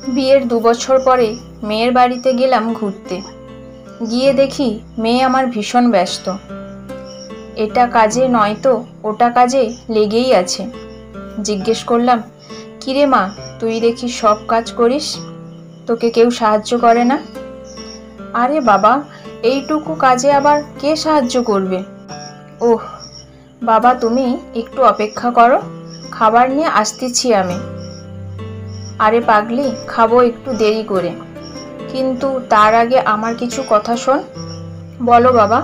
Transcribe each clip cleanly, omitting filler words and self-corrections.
বিয়ের 2 বছর পরে মেয়ের বাড়িতে গেলাম ঘুরতে। গিয়ে দেখি মেয়ে আমার ভীষণ ব্যস্ত। এটা কাজে নয়তো ওটা কাজে লেগেই আছে। জিজ্ঞেস করলাম, কিরে মা, তুই দেখি সব কাজ করিস, তোকে কেউ সাহায্য করে না? আরে বাবা, এইটুকু কাজে আবার কে সাহায্য করবে? ওহ বাবা, তুমি একটু অপেক্ষা করো, খাবার নিয়ে আসতেছি আমি। আরে পাগলি, খাবো একটু দেরি করে, কিন্তু তার আগে আমার কিছু কথা শোন। বলো বাবা।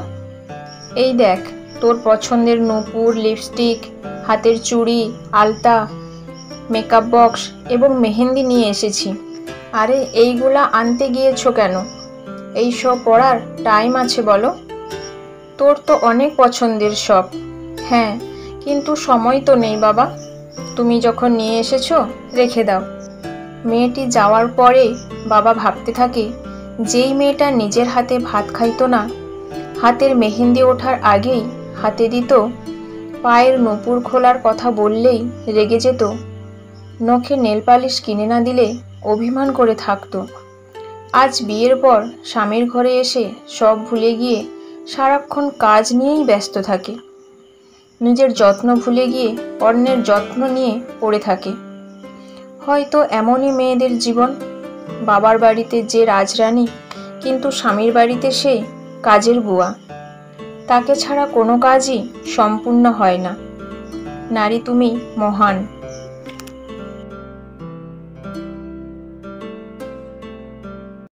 এই দেখ, তোর পছন্দের নূপুর, লিপস্টিক, হাতের চুড়ি, আলতা, মেকআপ বক্স এবং মেহেন্দি নিয়ে এসেছি। আরে এইগুলা আনতে গিয়েছো কেন? এই সব পড়ার টাইম আছে বলো? তোর তো অনেক পছন্দের সব। হ্যাঁ, কিন্তু সময় তো নেই বাবা। তুমি যখন নিয়ে এসেছো, রেখে দাও। মেয়েটি যাওয়ার পরে বাবা ভাবতে থাকে, যেই মেয়েটা নিজের হাতে ভাত খাইতো না, হাতের মেহেন্দি ওঠার আগেই হাতে দিত, পায়ের নূপুর খোলার কথা বললেই রেগে যেত, নখে নেল পালিশ কিনে না দিলে অভিমান করে থাকতো, আজ বিয়ের পর স্বামীর ঘরে এসে সব ভুলে গিয়ে সারাক্ষণ কাজ নিয়েই ব্যস্ত থাকে, নিজের যত্ন ভুলে গিয়ে অন্যের যত্ন নিয়ে পড়ে থাকে। হয়তো এমনই মেয়েদের জীবন। বাবার বাড়িতে যে রাজরানী, কিন্তু স্বামীর বাড়িতে সে কাজের বুয়া। তাকে ছাড়া কোনো কাজই সম্পূর্ণ হয় না। নারী, তুমি মহান।